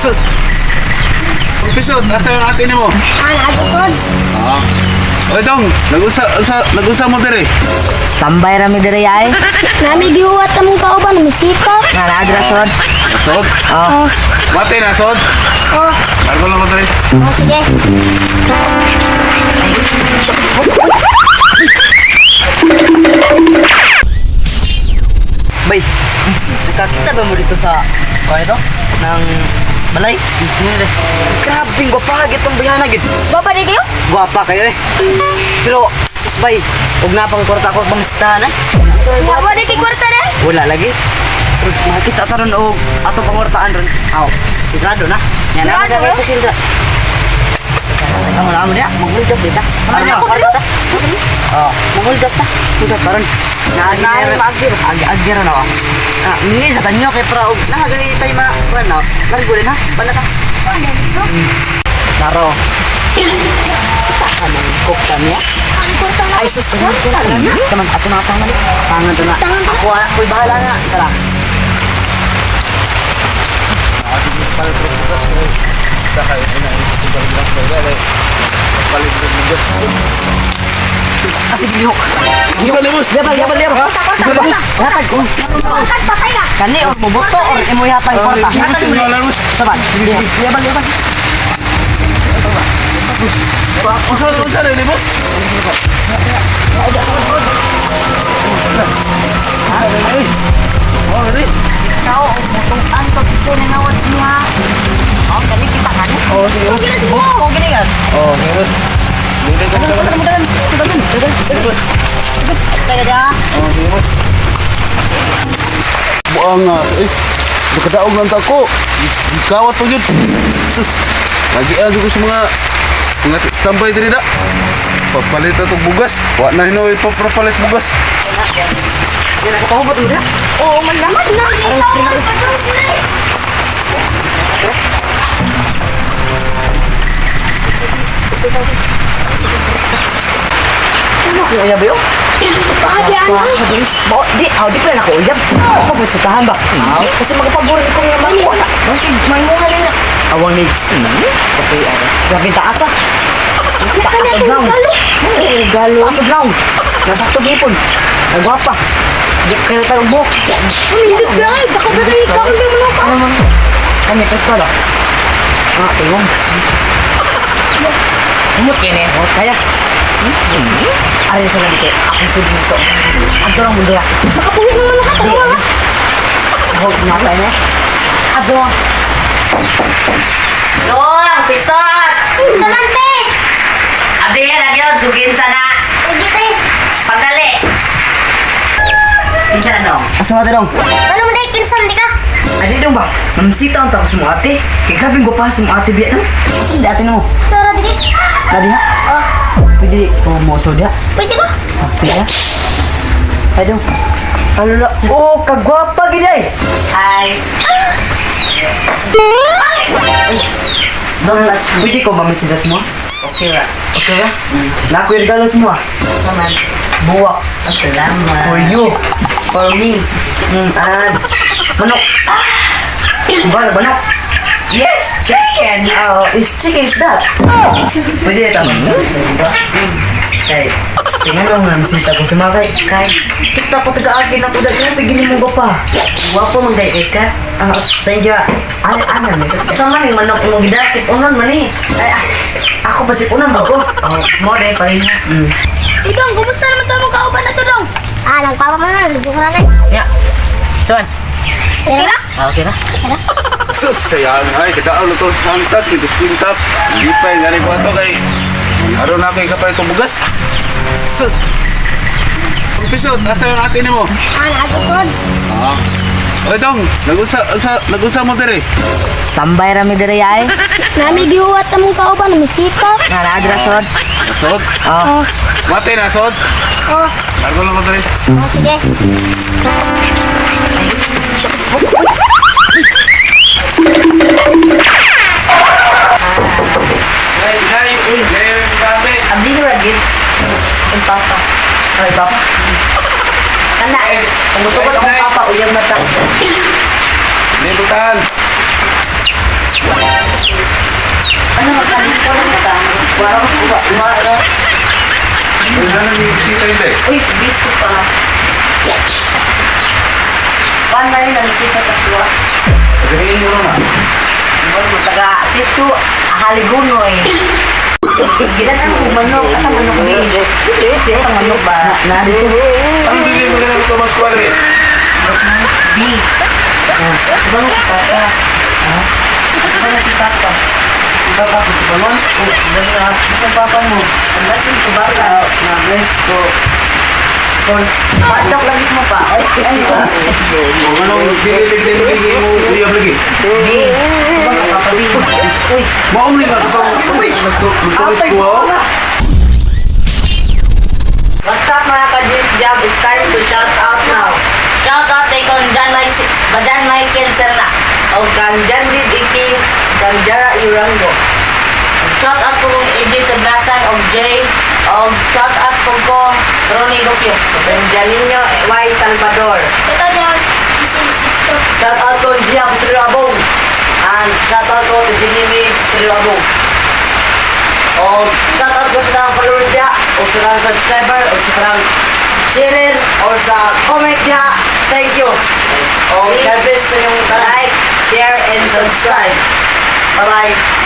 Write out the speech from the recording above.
Sus! Pisot, asa yung ate mo? Nagasod. Ah. Oy dong, nagusa mo dire. Standby rami diri ay. Nami gihuwat among kauban, misika. Nga nadrasod. Nasod? Oh. Mati nasod? Oh, Largo lang ko dire. oh sige. Bay, nakakita ba mo dito sa kaya ito? Nang balay? Grabing gwapa itong bayana gid. Bapa di kayo? Gwapa kayo eh. Pero, sus bay, huwag na pang kwarta ko pang stahan eh. Bapa di kay kwarta na? Wala lagi. Makita taron o ato pang kwartaan ron. Aw, sigurado na. Yan na, Sigurado, magkakay ko sila. Kamu na niya, mag-hold up dita. Ano niya, kwarta? Oh, mag-hold up ta. Hold up taron. Agir na ako. Hindi sa tanyo kay Praog. Nakagawin tayo mga, ano, narigulin ha? Bala ka. Naro. Anong kukta niya? Ay, sus, tangan ko na. Taman, ato na tangan. Tangan to na. Ako'y bahala nga. Tara. Kasi gilihok. Unsa ni boss? Yabal. Hatag ko. Patay, patay na. Kani or bubuto or imo hatag kwarta. Labos mo lang labos. Saban. Yabal. Unsa ni boss? Oh, ini. Ikaw, mutong anto piso na nawat niya. Oh, kani kita kan? Oh, sige. Kung gina siguro. Kung gini kan. Oh, okay. Tayo dia. Oh, sige boss. Buang nga. Nakadaog lang tako. Kawat pa yun. Sus. Lagi ko sa mga standby diri da. Papalit itong bugas. Wa na hinoy papalit bugas. Yan ako pahubot mo dia. Oh, malaman na. Ano ya bayo? Pahadyaan na. Di pala ako uyab. Ako ba sa tahan ba? Kasi magpaborin ko nga mga wala. Kasi may mga rin na. Awang needs. Okay, grabe taas ah. Sa asad ground. Oo, galo. Asad ground. Nasakto gipon. Nagwapa. Kaya tayo buhok. Hindi ka. Baka ba kayo ikaw na mo pa? Ano man? Kami pa eskwela. Tingong. Umot kene. Oh, kaya. Ari sa labi kay ako sud dito. Adto lang mundo. Makapuwi naman ka. Tawa ka. Ho, napa na. Adto. Dong, pisot. Samante. Abi nagyo dugin sana. Sige tay. Pagdali. Kinsa na dong? Asa mo dong? Ano mo dai kinsan di ka? Adi dong ba? Mamsita ang tapos mo ate. Kay grabing gupas mo ate biya no. Asa di ate no? Tara di. Adi ha? Oh, Pwede mo so dia. pwede ba? Sige. Aduh. Alala. Oh, kagwapa gid ay. Hi. Dong, pwede ko mamesidas mo? Okay ra. Okay ra? Naku yung regalo semua. Naman. Buwak. Salamat. For you. For me. And manok. Manok. Yes, chicken. Oh, is that? Oh. Pwede ito. Kay, tingnan mo lang sita ko sumakay. Kay, kita ko taga-agin ako dahil pigilin mo ba pa? Wapo mong dahil ka? Thank you. Ano? Sama rin manok unong gidasip. Unon man eh. Ay, ako pa si unon ba ko? Mo rin pa rin. Idong, kumusta naman tayo mong kauban na to dong? Nagpapa mo na. Lubog na rin. Ya. Cuman. Okay na? Okay na. Sus, sayang ay kadaan to sa hantag si Distintap. Hindi pa yung gani ko ato kay aron na kay kapay itong bugas. Sus. Pisot, asa yung ate mo? Nagasod. Ah. Oy dong, nagusa mo dire. Standby rami diri ay. Nami gihuwat among kauban, misika. Nga nadrasod. Nasod? Oh. Mati nasod? Oh, Largo lang ko dire. oh sige. Abdi ni Radit. Ang papa. Ay, papa. Kana. Kung gusto ko akong papa, uyag mata. Libutan. Ano na ni bisita hindi? Uy, biscuit pala. Paano rin ang sita sa tuwa? Pagkain mo na. Ano, taga sito, haliguno eh. Ginatan ko manok, asa manok ni? Asa manok ba? Nandito. Ang bili mo na ng Thomas Quadri. B. Ano si Papa? Ha? Ano si Papa? Papa ko ba mo? Sa Papa mo? Ang lasin ko ba? Na-bless ko. Patok lagi mo pa. Ay, Kung anong bili mo uyab lagi. B. Ba ka Papa B? Uy, Maumli nga kapag nagtulis ko ako. what's up mga ka-Dream Job? It's time to shout out now. Shout out kay kon Jan Michael Serna. O kan Jan Reed Iking, kan Jara Irango. Shout out po kong AJ Taglasan o Jay. O shout out po kong Ronnie Lopio. Benjaminio Y. Salvador. Shout out ko Gia Pasirabong. And shout out ko to Jinimi Pasirabong. O shout out ko sa mga followers niya, o sa mga subscriber, o sa mga sharer, o sa comment niya. Thank you. O God bless sa inyong like, share, and subscribe. Bye-bye.